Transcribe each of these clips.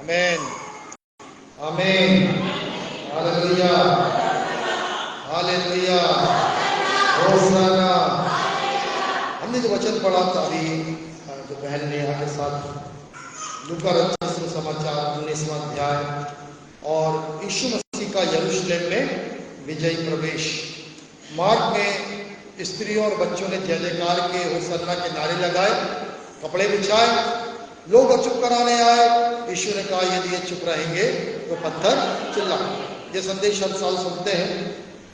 आमेन आमेन। Hallelujah hallelujah होसाना। हमने जो वचन पढ़ा था अभी, जो बहन ने यहाँ के साथ लूका रचित सुसमाचार 19वां अध्याय और यीशु मसीह का यरूशलेम में विजयी प्रवेश। मार्ग में स्त्रियों और बच्चों ने जय जयकार के होसन्ना के नारे लगाए, कपड़े बिछाए, लोग चुप कराने आए। यीशु ने कहा यदि ये चुप रहेंगे तो पत्थर चिल्लाएंगे। ये संदेश हर साल सुनते हैं।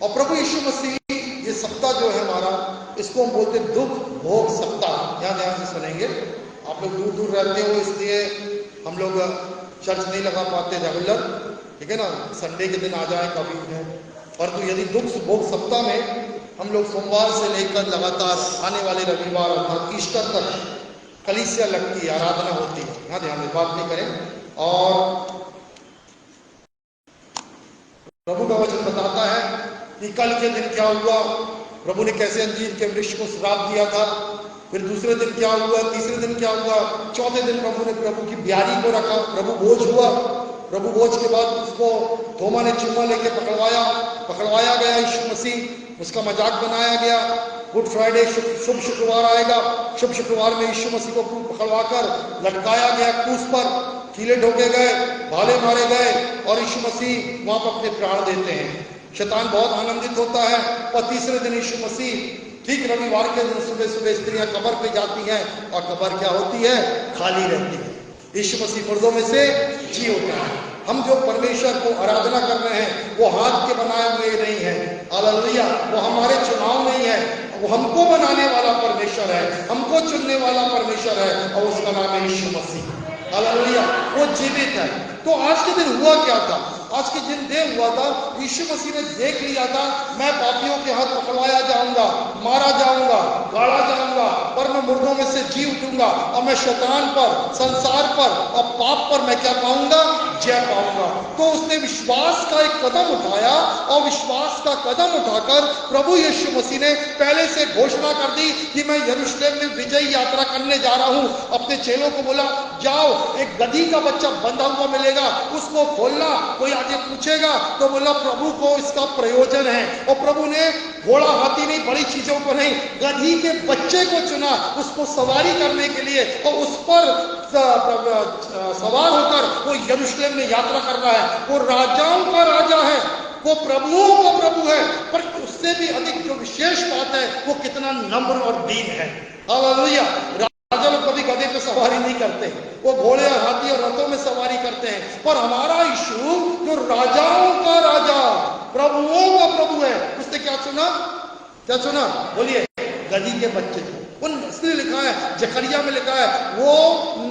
और प्रभु यीशु मसीह ये सप्ताह जो है हमारा, इसको हम बोलते हैं दुख भोग सप्ताह। यहाँ ध्यान से सुनेंगे। आप लोग दूर दूर रहते हो इसलिए हम लोग चर्च नहीं लगा पाते रेगुलर, ठीक है ना, संडे के दिन आ जाए कभी है। परंतु यदि दुख भोग सप्ताह में हम लोग सोमवार से लेकर लगातार आने वाले रविवार अर्थात ईस्टर तक कलीसिया लगती है, आराधना होती है। यहाँ ध्यान में बात नहीं करें। और प्रभु का वचन बताता है कि कल के दिन क्या हुआ, प्रभु ने कैसे अंजीर के वृक्ष को श्राप दिया था, फिर दूसरे दिन क्या हुआ, तीसरे दिन क्या हुआ, चौथे दिन प्रभु ने प्रभु की ब्यारी को रखा, प्रभु बोझ हुआ। प्रभु बोझ के बाद उसको थोमा ने चुम्मा लेके पकड़वाया गया यीशु मसीह, उसका मजाक बनाया गया। गुड फ्राइडे शुभ शुक्रवार आएगा, शुभ शुक्रवार में यीशु मसीह को पकड़वा कर लटकाया गया क्रूस पर, कीले ठोके गए, भाले मारे गए और यीशु मसीह वहां पर अपने प्राण देते हैं। शैतान बहुत आनंदित होता है। और तीसरे दिन यीशु मसीह ठीक रविवार के दिन सुबह सुबह स्त्रियां कब्र पे जाती हैं और कब्र क्या होती है, खाली रहती है। यीशु मसीह मुर्दों में से जी उठा है। हम जो परमेश्वर को आराधना कर रहे हैं वो हाथ के बनाए हुए नहीं है, हालेलुया, वो हमारे चुनाव नहीं है, वो हमको बनाने वाला परमेश्वर है, हमको चुनने वाला परमेश्वर है और उसका नाम है यीशु मसीह, हालेलुया। वो जीवित है। तो आज के दिन हुआ क्या था? आज के दिन देव हुआ था, यीशु मसीह ने देख लिया था मैं पापियों के हाथ पकड़वाया जाऊंगा, मारा जाऊंगा, गाड़ा जाऊंगा, पर मैं मुर्दों में से जी उठूंगा और मैं शैतान पर, संसार पर और पाप पर मैं क्या पाऊंगा, जय पाऊंगा। तो उसने विश्वास का एक कदम उठाया और विश्वास का कदम उठाकर प्रभु यीशु मसीह ने पहले से घोषणा कर दी कि मैं यरूशलेम में विजयी यात्रा करने जा रहा हूं। अपने चेलों को बोला जाओ, एक गधी का बच्चा बंधा हुआ मिलेगा, उसको खोलना, कोई आगे पूछेगा तो बोला प्रभु को इसका प्रयोजन है। और प्रभु ने घोड़ा हाथी नहीं, बड़ी चीजों को नहीं, गधी के बच्चे को चुना उसको सवारी करने के लिए और उस पर सवार होकर वो यरूशलेम में यात्रा कर रहा है। वो राजाओं का राजा है, वो प्रभुओं का प्रभु है, पर उससे भी अधिक जो विशेष बात है वो कितना नम्र और दीन है, हालेलुया। राजा लोग कभी गधे पे सवारी नहीं करते, वो घोड़े और हाथी और रथों में सवारी करते हैं। पर हमारा यीशु जो राजाओं का राजा, प्रभुओं का प्रभु है, उसने क्या चुना? क्या चुना? बोलिए, गधी के बच्चे को। उन इसलिए लिखा है, जकरिया में लिखा है वो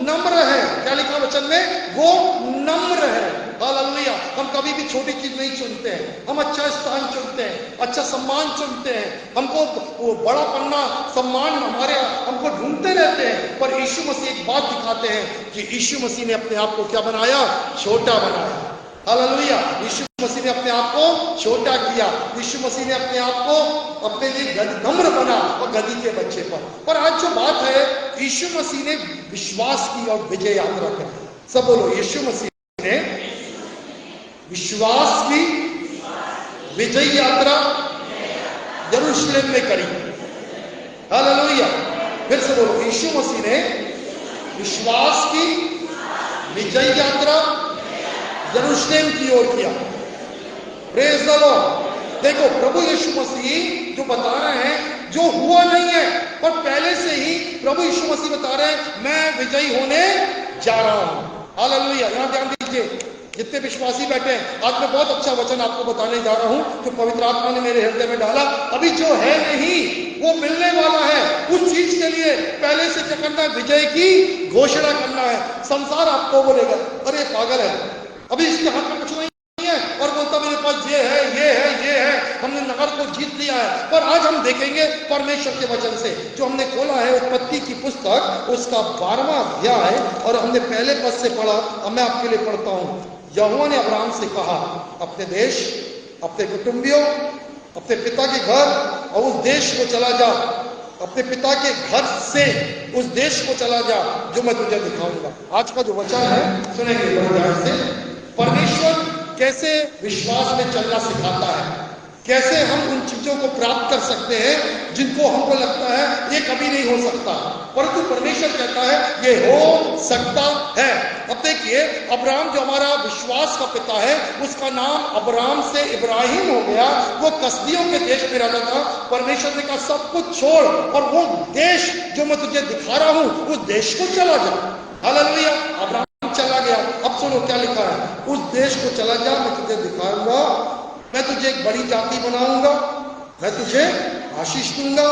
नम्र है। क्या लिखा वचन में? वो नम्र है, हालेलुया। हम कभी भी छोटी चीज नहीं चुनते हैं, हम अच्छा स्थान चुनते हैं, अच्छा सम्मान चुनते हैं। हमको वो बड़ा पन्ना सम्मान हमको ढूंढते रहते हैं। पर यीशु मसीह एक बात दिखाते हैं कि यीशु मसीह ने अपने आप को क्या बनाया? छोटा बनाया, हालेलुया। यीशु मसीह ने अपने आप को छोटा किया। यीशु मसीह ने अपने आप को अपने लिए नम्र बना और गधी के बच्चे पर आज जो बात है, यीशु मसीह ने विश्वास की और विजय यात्रा करी। सब बोलो, यीशु मसीह ने विश्वास की विजय यात्रा यरूशलेम में करी, हालेलुया। फिर से बोलो, यीशु मसीह ने विश्वास की विजय यात्रा यरूशलेम की ओर किया। Praise the Lord. देखो, प्रभु यीशु मसीह जो बता रहे हैं, जो हुआ नहीं है पर पहले से ही प्रभु यीशु मसीह बता रहे हैं मैं विजयी होने जा रहा हूं, हालेलुया। यहां ध्यान दीजिए, जितने विश्वासी बैठे हैं, आज मैं बहुत अच्छा वचन आपको बताने जा रहा हूं जो पवित्र आत्मा ने मेरे हृदय में डाला। अभी जो है नहीं वो मिलने वाला है। उस चीज के लिए पहले से क्या करना है? विजय की घोषणा करना है। संसार आपको बोलेगा अरे पागल है, अभी इसके हाथ में कुछ नहीं है और बोलता मेरे पास ये है, ये है, ये है, हमने नगर को जीत लिया है। पर आज हम देखेंगे परमेश्वर के वचन से जो हमने खोला है उत्पत्ति की पुस्तक, उसका 12वां अध्याय, और हमने पहले पद से पढ़ा। अब मैं आपके लिए पढ़ता हूं। यहोवा ने अब्राहम से कहा अपने देश, अपने कुटुंबियों, अपने पिता के घर और उस देश को चला जा। अपने पिता के घर से उस देश को चला जा जो मैं तुझे दिखाऊंगा। आज का जो वचन है सुनेंगे ध्यान कैसे विश्वास में चलना सिखाता है, कैसे हम उन चीजों को प्राप्त कर सकते हैं जिनको हमको लगता है ये कभी नहीं हो सकता, परंतु परमेश्वर कहता है ये हो सकता है। अब देखिए, अब्राहम जो हमारा विश्वास का पिता है, उसका नाम अब्राहम से इब्राहिम हो गया। वो कसदियों के देश में रहता था। परमेश्वर ने कहा सब कुछ छोड़ और वो देश जो मैं तुझे दिखा रहा हूं उस देश को चला जा। हालेलुया। अब्राहम चला गया। अब सुनो क्या लिखा है, उस देश को चला जा, मैं तुझे दिखाऊंगा, मैं तुझे एक बड़ी जाति बनाऊंगा, मैं तुझे आशीष दूंगा,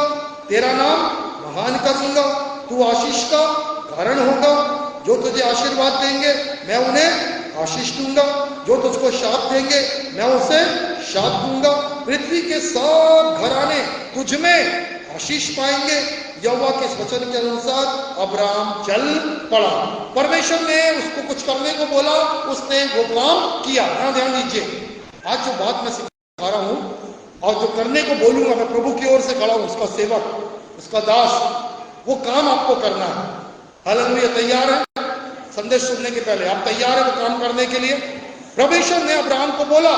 तेरा नाम महान करूंगा, तू आशीष का कारण होगा। जो तुझे आशीर्वाद देंगे मैं उन्हें आशीष दूंगा, जो तुझको शाप देंगे मैं उसे शाप दूंगा। पृथ्वी के सब घराने तुझ में आशीष पाएंगे। यहोवा के इस वचन के अनुसार अब्राहम चल पड़ा। परमेश्वर ने उसको कुछ करने को बोला, उसने वो काम किया। यहां ध्यान दीजिए, आज जो बात मैं सिखा रहा हूं और जो करने को बोलूंगा, मैं प्रभु की ओर से खड़ा हूं, उसका सेवक, उसका दास, वो काम आपको करना है। हालेलुया। तैयार है? संदेश सुनने के पहले आप तैयार है वो काम करने के लिए? परमेश्वर ने अब्राहम को बोला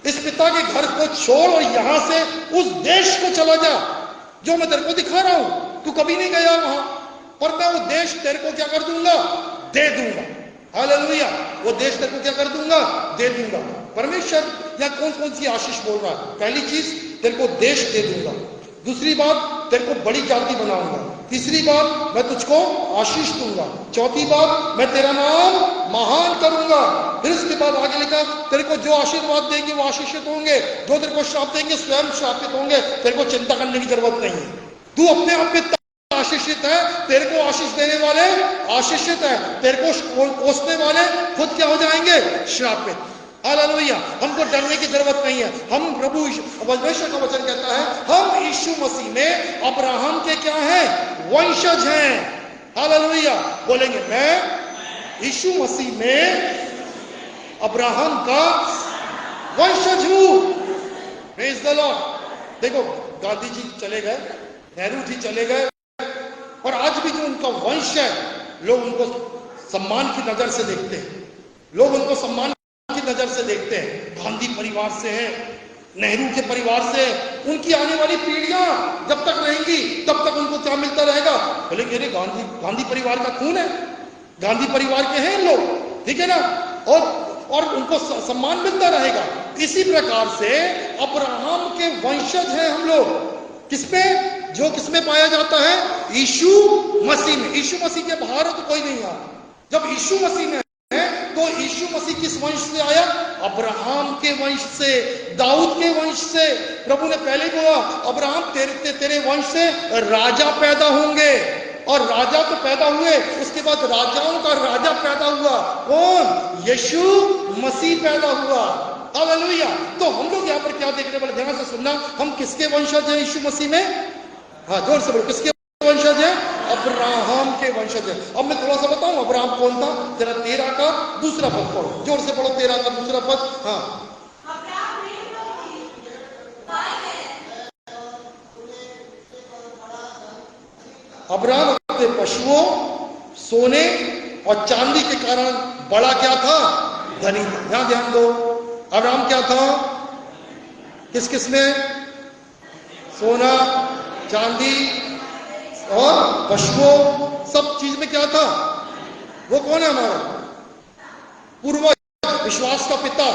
इस पिता के घर को छोड़ और यहां से उस देश को चला जा जो मैं तेरे को दिखा रहा हूं। तू कभी नहीं गया वहां, और मैं वो देश तेरे को क्या कर दूंगा? दे दूंगा। हालेलुया। वो देश तेरे को क्या कर दूंगा? दे दूंगा। परमेश्वर या कौन कौन सी आशीष बोल रहा है? पहली चीज, तेरे को देश दे दूंगा। दूसरी बात, तेरे को बड़ी जाति बनाऊंगा। तीसरी बात, मैं तुझको आशीष दूंगा। चौथी बात, मैं तेरा नाम महान करूंगा। फिर उसके बाद आगे लिखा, तेरे को जो आशीर्वाद देंगे वो आशीषित होंगे, जो तेरे को श्राप देंगे स्वयं श्रापित होंगे। तेरे को चिंता करने की जरूरत नहीं है। तू अपने आप में आशीषित है, तेरे को आशीष देने वाले आशीषित है, तेरे को कोसने वाले खुद क्या हो जाएंगे? श्रापित। हालेलुया। हमको डरने की जरूरत नहीं है। हम प्रभु परमेश्वर का वचन कहता है हम यीशु मसीह में अब्राहम के क्या हैं? वंशज हैं। हालेलुया। बोलेंगे मैं यीशु मसीह में अब्राहम का वंशज हूं। Praise the Lord. देखो, गांधी जी चले गए, नेहरू जी चले गए, और आज भी जो उनका वंश है, लोग उनको सम्मान की नजर से देखते हैं। लोग उनको सम्मान की नजर से देखते हैं। गांधी परिवार से है, नेहरू के परिवार से, उनकी आने वाली पीढ़ियां जब तक रहेंगी तब तक उनको क्या मिलता रहेगा? बोलेंगे अरे गांधी परिवार का खून है, गांधी परिवार के हैं लोग, ठीक है ना, और उनको सम्मान मिलता रहेगा। इसी प्रकार से अब्राहम के वंशज हैं हम लोग। किसमें? जो किसमें पाया जाता है? यीशु मसीह में। यीशु मसीह के बाहर तो कोई नहीं है। जब यीशु मसीह में है तो यीशु मसीह किस वंश से आया? अब्राहम के वंश से, दाऊद के वंश से। प्रभु ने पहले बोला अब्राहम तेरे वंश से राजा पैदा होंगे, और राजा तो पैदा हुए, उसके बाद राजाओं का राजा पैदा हुआ। कौन? यीशु मसीह पैदा हुआ। हालेलुया। तो हम लोग यहाँ पर क्या देखने वाले? ध्यान से सुनना, हम किसके वंशज हैं यीशु मसीह में? हाँ, जोर से बोलो, किसके वंशज है? अब्राहम के वंशज है। अब मैं थोड़ा सा बताऊं अब्राहम कौन था? जरा 13 का दूसरा पद पढ़ो, जोर से पढ़ो, 13 का दूसरा पद। हाँ, अब्राहम अपने पशुओं, सोने और चांदी के कारण बड़ा क्या था? धनी था। यहां ध्यान दो, अब्राहम क्या था? किस किस में? सोना, चांदी और पशुओं, सब चीज में क्या था? वो कौन है? हमारा पूर्वज, विश्वास का पिता।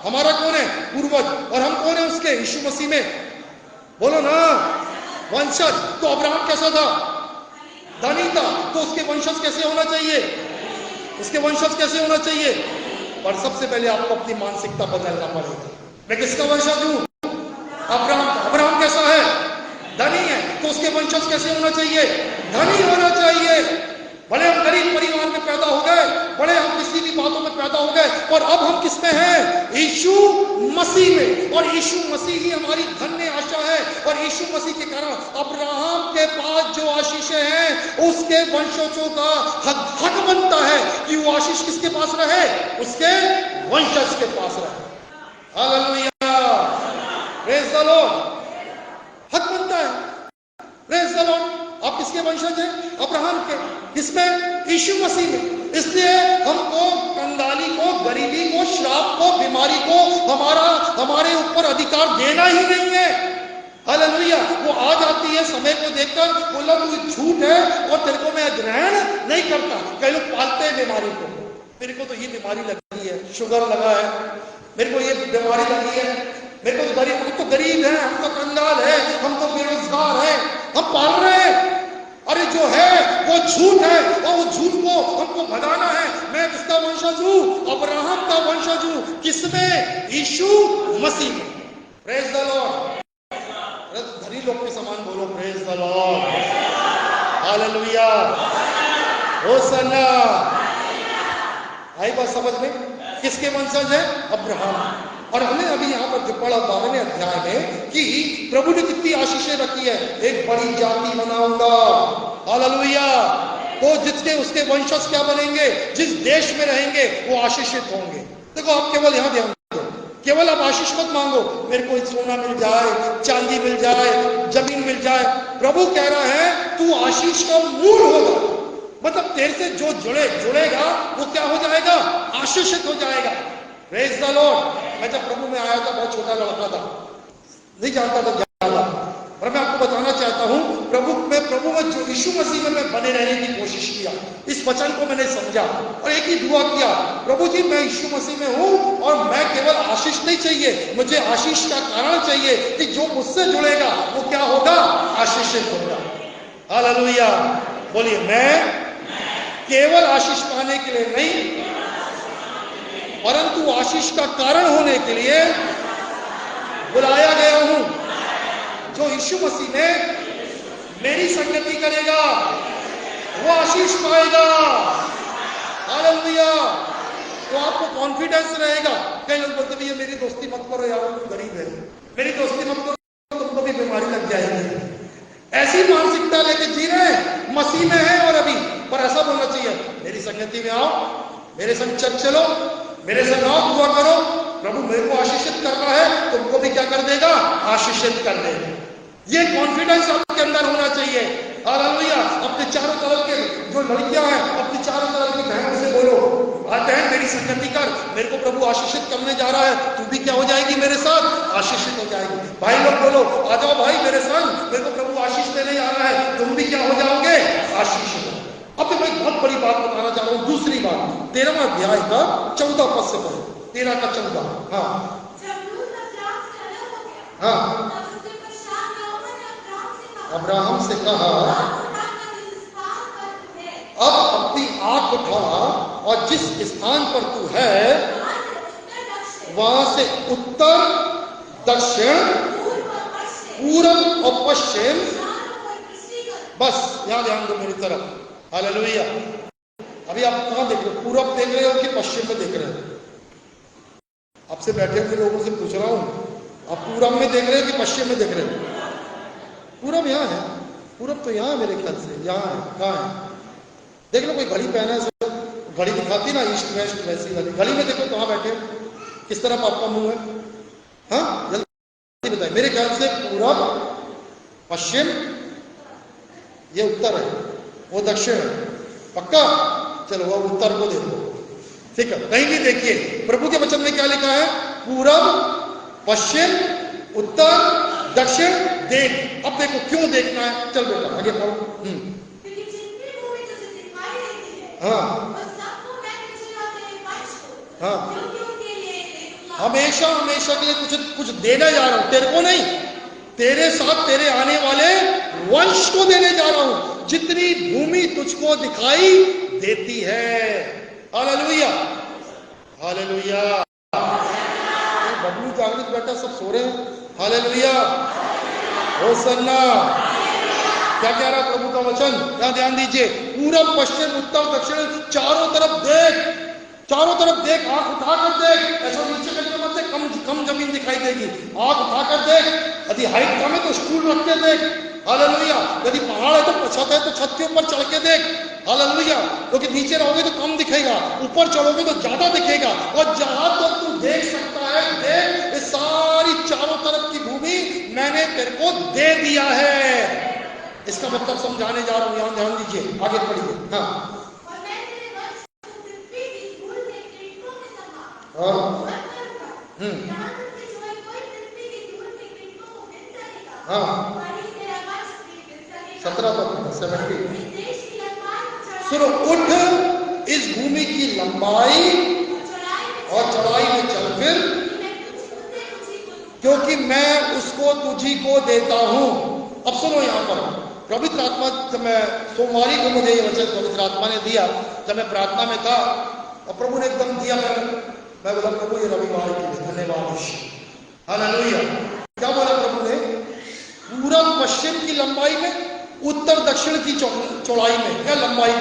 हमारा कौन है? पूर्वज। और हम कौन है उसके? यीशु मसीह में। बोलो ना, वंशज। तो अब्राहम कैसा था? धनी था। तो उसके वंशज कैसे होना चाहिए? उसके वंशज कैसे होना चाहिए? पर सबसे पहले आपको अपनी मानसिकता बदलना पड़ेगा। मैं किसका वंशज हूं? अब्राहम। अब्राहम कैसा है? धनी है। तो उसके वंशज कैसे होना चाहिए? धनी होना चाहिए। भले हम गरीब परिवार में पैदा हो गए, भले हम किसी भी बातों में पैदा हो गए, और अब हम किस में हैं? यीशु मसीह में। और यीशु मसीह ही हमारी धन्य आशा है। और यीशु मसीह के कारण अब्राहम के पास जो आशीषें हैं, उसके वंशजों का हक बनता है कि वो आशीष किसके पास रहे? उसके वंशज के पास रहे। Hallelujah, praise the Lord. हक बनता है। Praise the Lord. आप किसके वंशज हैं? अब्राहम के। किसमें? यीशु मसीह में। इसलिए हमको कंगाली को, गरीबी को श्राप को, बीमारी को हमारे ऊपर अधिकार देना ही नहीं है। हालेलुया। वो आ जाती है समय को देखकर, बोला तू झूठ है और तेरे को मैं ग्रहण नहीं करता। कई लोग पालते हैं बीमारी को, मेरे को तो ये बीमारी लगी है, शुगर लगा है, मेरे को ये बीमारी लगी है, मेरे को तो हम तो गरीब है, हम तो कंगाल है, हम तो बेरोजगार है, हम पाल रहे हैं। अरे जो है वो झूठ है और वो झूठ को हमको भगाना है। मैं किसका वंशज हूं? अब्राहम का वंशज हूं। किसमें? यीशु मसीह में। Praise the Lord. धनी लोग के समान बोलो praise the Lord, hallelujah, hosanna. आई बात समझ में? किसके वंशज है? अब्राहम। और हमने अभी यहाँ पर जो पढ़ा 12वें अध्याय में कि प्रभु ने कितनी आशीषें रखी है। एक बड़ी जाति बनाऊंगा, हालेलुया। तो जिसके उसके वंशज क्या बनेंगे? जिस देश में रहेंगे वो आशीषित होंगे। देखो आप केवल यहाँ ध्यान दो, केवल आप आशीष मत मांगो, मेरे को सोना मिल जाए, चांदी मिल जाए, जमीन मिल जाए। प्रभु कह रहा है तू आशीष का मूल होगा। मतलब तेरे से जो जुड़ेगा वो क्या हो जाएगा? आशीषित हो जाएगा। Praise the Lord. मैं जब प्रभु में आया था, बहुत छोटा लड़का था, नहीं जानता था क्या था, पर मैं आपको बताना चाहता हूं प्रभु में जो यीशु मसीह में मैं बने रहने की कोशिश किया। इस वचन को मैंने समझा और एक ही दुआ किया, प्रभु जी मैं यीशु मसीह में हूं और मैं केवल आशीष नहीं चाहिए, मुझे आशीष का कारण चाहिए कि जो मुझसे जुड़ेगा वो क्या होगा? आशीषित होगा। हालेलुया। बोलिए मैं केवल आशीष पाने के लिए नहीं, परंतु आशीष का कारण होने के लिए बुलाया गया हूं। जो यीशु मसीह में मेरी संगति करेगा वो आशीष पाएगा। हालेलुया। तो आपको कॉन्फिडेंस रहेगा। कई लोग बोलते भैया मेरी दोस्ती मत करो यार, तुम गरीब है, मेरी दोस्ती मत करो, तुमको भी बीमारी लग जाएगी। ऐसी मानसिकता लेके जी रहे हैं, मसीह में है और अभी, पर ऐसा बोलना चाहिए मेरी संगति में आओ, मेरे संग चर्च चलो, मेरे संग आओ, दुआ करो, प्रभु मेरे को आशीषित कर रहा है, तुमको भी क्या कर देगा? आशीषित कर देगा। ये कॉन्फिडेंस आपके अंदर होना चाहिए। हालेलुया। अपने चारों तरफ के जो लड़कियां हैं, अपनी चारों तरफ की बहनों से बोलो, बहन मेरी संगति कर, मेरे को प्रभु आशीषित करने जा रहा है, तू भी क्या हो जाएगी? मेरे साथ आशीषित हो जाएगी। भाई लोग बोलो आ जाओ भाई मेरे संग, मेरे को प्रभु आशीष देने जा रहा है, तुम भी क्या हो जाओगे? आशीषित। अब मैं एक बहुत बड़ी बात बताना चाह रहा हूं। दूसरी बात 13वां अध्याय का 14 पद से पढ़ो, 13 का 14। हाँ हाँ। अब्राहम से कहा अब अपनी आंख उठा और जिस स्थान पर तू है वहां से उत्तर, दक्षिण, पूर्व और पश्चिम, बस यहां ध्यान दो मेरी तरफ। हालेलुया। अभी आप कहां देख रहे हो? पूरब देख रहे हो कि पश्चिम में देख रहे हो? आपसे बैठे हुए लोगों से पूछ रहा हूं, आप पूरब में देख रहे हो कि पश्चिम में देख रहे हो? पूरब यहाँ है, पूरब तो यहाँ है मेरे ख्याल से, यहाँ है। कहाँ है? देख लो, कोई घड़ी पहना है, घड़ी दिखाती ना ईस्ट वेस्ट वैसी वाली घड़ी में देखो कहाँ बैठे, किस तरफ आपका मुंह है? हाँ जल्दी बताइए। मेरे ख्याल से पूरब, पश्चिम, ये उत्तर है, वो दक्षिण है। पक्का? चलो वो उत्तर को देखो, ठीक है? कहीं भी देखिए प्रभु के वचन में क्या लिखा है? पूरब, पश्चिम, उत्तर, दक्षिण देख। अब देखो क्यों देखना है, चल बेटा आगे पढ़ो। हाँ हाँ। हमेशा हमेशा के लिए कुछ देने जा रहा हूं, तेरे को नहीं, तेरे साथ तेरे आने वाले वंश को देने जा रहा हूं। जितनी भूमि तुझको दिखाई देती है। Hallelujah, hallelujah. बबलू जागृत बेटा सब सो रहे हैं। Hallelujah, Hosanna. क्या कह रहा प्रभु का वचन? क्या ध्यान दीजिए। पूरब, पश्चिम, उत्तर, दक्षिण, चारों तरफ देख, चारों तरफ देख, आंख उठाकर देख। ऐसा नीचे करके मत देख, कम जमीन दिखाई देगी। आंख उठाकर देख, यदि हाइट कम है तो स्टूल रख के देख। हालेलुया। यदि पहाड़ है तो छत है तो छत के ऊपर चढ़ के देख। हालेलुया। क्योंकि नीचे रहोगे तो कम दिखेगा, ऊपर चढ़ोगे तो ज्यादा दिखेगा। और जहां तक तू देख सकता है देख, ये सारी चारों तरफ की भूमि मैंने तेरे को दे दिया है। इसका मतलब समझाने जा रहा हूं, यहां ध्यान दीजिए, आगे पढ़िए। हाँ, और हाँ हाँ 17 तक 70। सुनो, उठ इस भूमि की लंबाई और चौड़ाई में चल फिर, क्योंकि मैं उसको तुझी को देता हूं। अब सुनो यहां पर पवित्र आत्मा, जब मैं सोमवारी को मुझे ये वचन पवित्र आत्मा ने दिया, जब मैं प्रार्थना में था और प्रभु ने एकदम दिया, मैं बोला प्रभु ये रविवार के लिए धन्यवाद। हालेलुया। क्या बोला प्रभु ने? पूरब पश्चिम की लंबाई में, उत्तर दक्षिण की चौड़ाई में, या लंबाई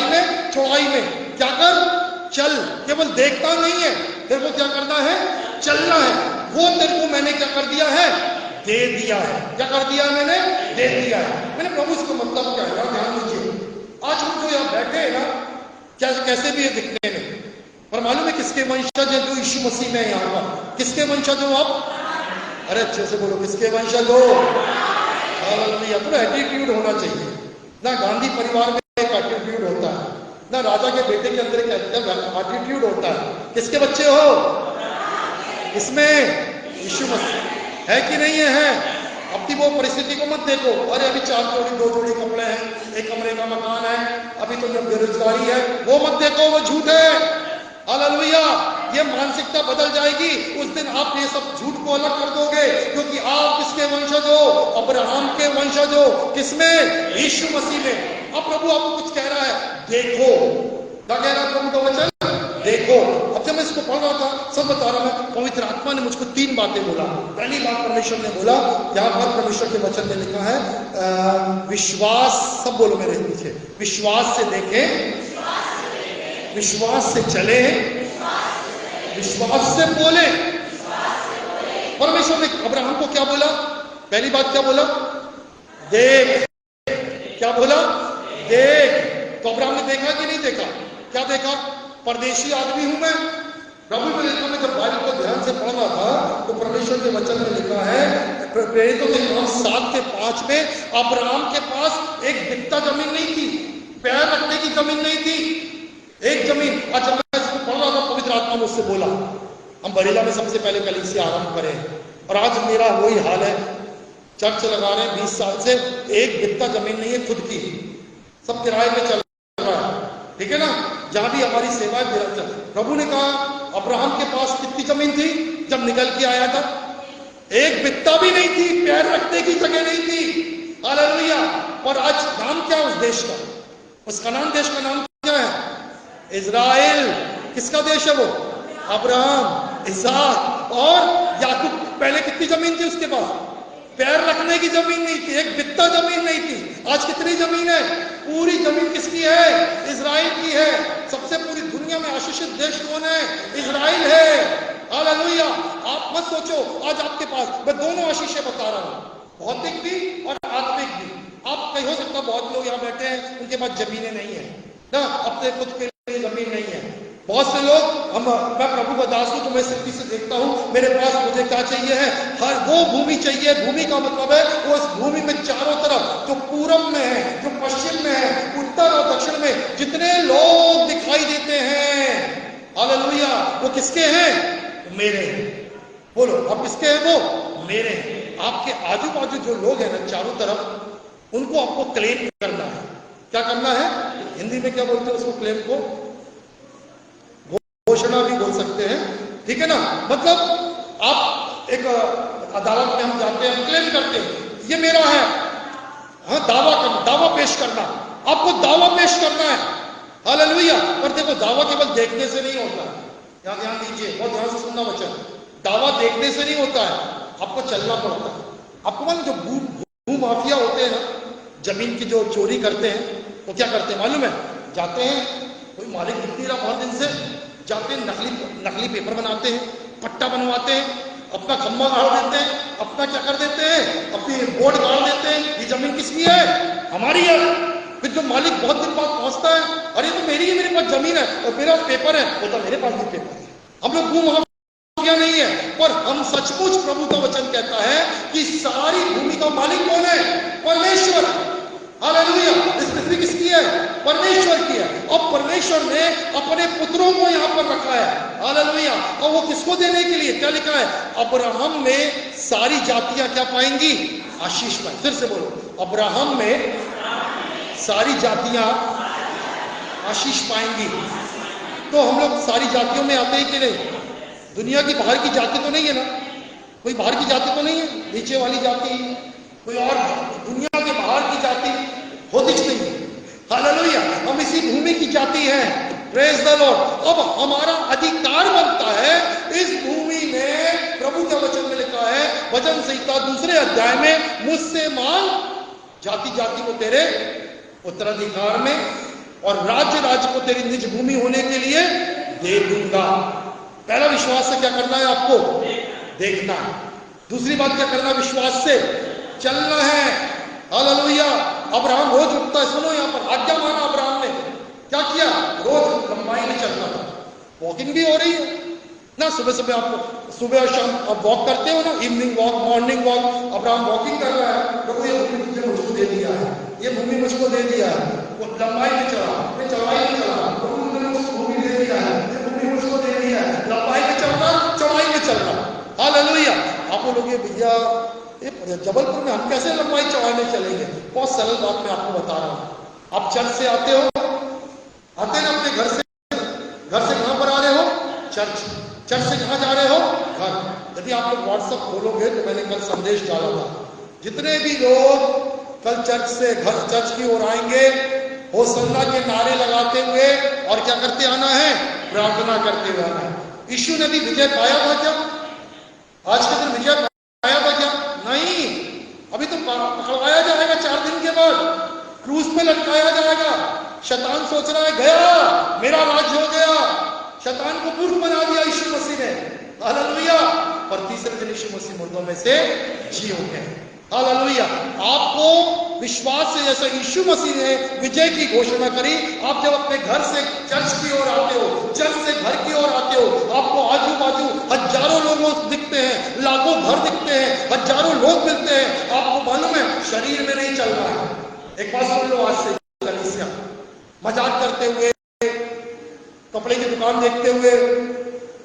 में चौड़ाई में क्या कर? चल। केवल देखता नहीं है, तेरे को क्या करना है? चलना है। वो तेरे को मैंने क्या कर दिया है? दे दिया है। क्या कर दिया मैंने? दे दिया है। मैंने प्रभु इसका मतलब क्या है? ध्यान दीजिए, आज हम जो यहाँ बैठे हैं ना, कैसे भी है दिखने में, पर मालूम है किसके वंशज है? जो यीशु मसीह में है यहाँ पर। किसके वंशज हो आप? अरे अच्छे से बोलो, किसके वंशज हो? हालेलुया। तो एटीट्यूड होना चाहिए ना। गांधी परिवार में एक एटीट्यूड होता है ना, राजा के बेटे के अंदर एक एटीट्यूड होता है। किसके बच्चे हो? इसमें यीशु मसीह है कि नहीं है? अपनी वो परिस्थिति को मत देखो, अरे अभी 4 जोड़ी 2 जोड़ी कपड़े हैं, एक कमरे का मकान है, अभी तो जब बेरोजगारी है, वो मत देखो, वो झूठ है। हालेलुया। ये मानसिकता बदल जाएगी उस दिन, आप ये सब झूठ को अलग कर दोगे, क्योंकि आप किसके वंशज हो? अब्राहम के वंशज हो। किसमें? यीशु मसीह में। अब प्रभु आपको कुछ कह रहा है, देखो। क्या कह रहा है प्रभु का वचन? देखो। अब जब मैं इसको पढ़ रहा था, सब बता रहा मैं, पवित्र आत्मा ने मुझको 3 बातें बोला। पहली बात परमेश्वर ने बोला, यहाँ पर परमेश्वर के वचन में लिखा है, विश्वास, सब बोलो मेरे पीछे, विश्वास से देखें, विश्वास से चले, विश्वास से बोले। परमेश्वर ने अब्राहम को क्या बोला? पहली बात क्या बोला? देख। क्या बोला? देख। तो अब्राहम ने देखा कि नहीं देखा? क्या देखा? परदेशी आदमी हूं मैं। प्रभु में लिखा, मैं जब बाइबल को ध्यान से पढ़ रहा था तो परमेश्वर के वचन में लिखा है, प्रेरितों के काम 7:5 में, अब्राहम के पास एक बित्ता जमीन नहीं थी, पैर रखने की जमीन नहीं थी, एक जमीन। और जब मैं इसको पढ़ रहा था, पवित्र आत्मा मुझसे बोला, हम बरेला में सबसे पहले कलीसिया आरंभ करें, और आज मेरा वही हाल है। चर्च लगा रहे हैं 20 साल से, एक बित्ता जमीन नहीं है खुद की, सब किराए पे चल रहा है। ठीक है ना? जहां भी हमारी सेवाएं, प्रभु ने कहा अब्राहम के पास कितनी जमीन थी जब निकल के आया था? एक बित्ता भी नहीं थी, पैर रखने की जगह नहीं थी। हालेलुया। पर आज नाम क्या उस देश का? उस कनान देश का नाम क्या है? इजराइल। किसका देश है वो? अब्राहम, इसहाक और याकूब। पहले कितनी जमीन थी उसके पास? पैर रखने की जमीन नहीं थी, एक बित्ता जमीन नहीं थी। आज कितनी जमीन है? पूरी जमीन किसकी है? इजराइल की है। सबसे पूरी दुनिया में आशीषित देश कौन है? इजराइल है। हालेलुया। आप मत सोचो आज आपके पास, मैं दोनों आशीषें बता रहा हूं, भौतिक भी और आत्मिक भी। आप कहीं हो सकता बहुत लोग यहाँ बैठे हैं, उनके पास जमीनें नहीं है ना, अपने खुद के लिए जमीन नहीं है। बहुत से लोग, मैं प्रभु का दास हूं तो मैं सिद्धि से देखता हूं, मेरे पास मुझे क्या चाहिए है? हर वो भूमि चाहिए। भूमि का मतलब है वो इस भूमि में चारों तरफ, जो पूरब में है, जो पश्चिम में है, उत्तर और दक्षिण में जितने लोग दिखाई देते हैं, हालेलुया, वो किसके हैं? मेरे हैं। बोलो, आप किसके हैं? वो मेरे हैं। आपके आजू बाजू जो लोग हैं ना, चारों तरफ, उनको आपको क्लेम करना है। क्या करना है? हिंदी में क्या बोलते हैं उसको? क्लेम को घोषणा भी बोल सकते हैं। ठीक है ना? मतलब आप एक अदालत में हम जाते हैं, क्लेम करते हैं ये मेरा है। हाँ, दावा करना, दावा पेश करना। आपको दावा पेश करना है। हालेलुया। पर देखो, दावा केवल देखने से नहीं होता। यहाँ ध्यान दीजिए, बहुत ध्यान से सुनना वचन। दावा देखने से नहीं होता है, आपको चलना पड़ता है। आपको मालूम, जो भू माफिया होते हैं ना, जमीन की जो चोरी करते हैं, वो क्या करते हैं मालूम है? जाते हैं, कोई मालिक दिख नहीं रहा बहुत दिन से, जाते हैं, नकली पेपर बनाते हैं, पट्टा बनवाते हैं, अपना खंबा गाड़ देते हैं, अपना क्या कर देते हैं, अपनी बोर्ड गाड़ देते हैं, ये जमीन किसकी है? हमारी है। फिर जो मालिक बहुत दिन बाद पहुंचता है, अरे तो मेरी है, मेरे पास जमीन है और मेरा पेपर है, बोलता मेरे पास भी पेपर है। हम लोग भू माफिया नहीं है, पर हम सचमुच, प्रभु का वचन कहता है कि सारी भूमि का मालिक कौन है? परमेश्वर। हालेलुया। इस पृथ्वी किसकी है? परमेश्वर की है। और परमेश्वर ने अपने पुत्रों को यहां पर रखा है। हालेलुया। और वो किसको देने के लिए? क्या लिखा है? अब्राहम में सारी जातियां क्या पाएंगी? आशीष पाएंगी। फिर से बोलो, अब्राहम में सारी जातियां आशीष पाएंगी। तो हम लोग सारी जातियों में आते हैं कि नहीं? दुनिया की बाहर की जाति तो नहीं है ना? कोई बाहर की जाति तो नहीं है? नीचे वाली जाति, कोई और दुनिया के बाहर की जाति होती नहीं है। हालेलुया, हम इसी भूमि की जाति हैं। Praise the Lord. अब हमारा अधिकार बनता है इस भूमि में। प्रभु के वचन में लिखा है, वचन संहिता 2 अध्याय में, मुझसे मांग, जाति जाति को तेरे उत्तराधिकार में और राज्य राज्य को तेरी निज भूमि होने के लिए दे दूंगा। पहला विश्वास से क्या करना है आपको? देखना है। दूसरी बात क्या करना? विश्वास से चलना है। हालेलुया। अब्राहम रोज उठता है, सुनो यहाँ पर, आज्ञा माना अब्राहम ने, क्या किया? रोज लंबाई में चलना था। वॉकिंग भी हो रही है ना, सुबह सुबह आपको, सुबह और शाम आप वॉक करते हो ना, evening walk, morning walk. Abraham walking कर रहा है, प्रभु ये भूमि तुझे मुझको दे दिया है, ये भूमि मुझको दे दिया है। वो लंबाई में चला, मैं चौड़ाई में चला, प्रभु तुमने मुझको भूमि दे दिया है, ये भूमि मुझको दे दिया है। लंबाई में चलना, चौड़ाई में चलना। हालेलुया। आप बोलोगे भैया जबलपुर में हम कैसे लंबाई चौड़ाई में चलेंगे? बहुत सरल बात मैं आपको बता रहा हूं। आप चर्च से आते हो, आते ना अपने घर से कहां पर आ रहे हो? चर्च। चर्च से कहां जा रहे हो? घर। यदि आप लोग व्हाट्सएप खोलोगे तो मैंने कल संदेश डाला था, जितने भी लोग कल चर्च से घर, चर्च की ओर आएंगे, होसन्ना के नारे लगाते हुए और क्या करते आना है? प्रार्थना करते हुए आना है। यीशु ने भी विजय पाया था क्या? आज के दिन विजय पाया था क्या? नहीं। अभी तो पकड़वाया जाएगा 4 दिन के बाद, क्रूज पे लटकाया जाएगा। शैतान सोच रहा है गया, मेरा राज हो गया। शैतान को मूर्ख बना दिया यीशु मसीह ने। हालेलुया। और तीसरे दिन यीशु मसीह मुर्दों में से जी उठे। हालेलुया। आपको विश्वास से, जैसे यीशु मसीह ने विजय की घोषणा करी, आप जब अपने घर से चर्च की ओर आते हो, चर्च से घर की ओर आते हो, आपको आजू बाजू हजारों लोग दिखते हैं, लाखों घर दिखते हैं, हजारों लोग मिलते हैं। आपको मालूम है शरीर में नहीं चल रहा है। एक बात सुन लो, आज से कलीसिया मजाक करते हुए, कपड़े की दुकान देखते हुए,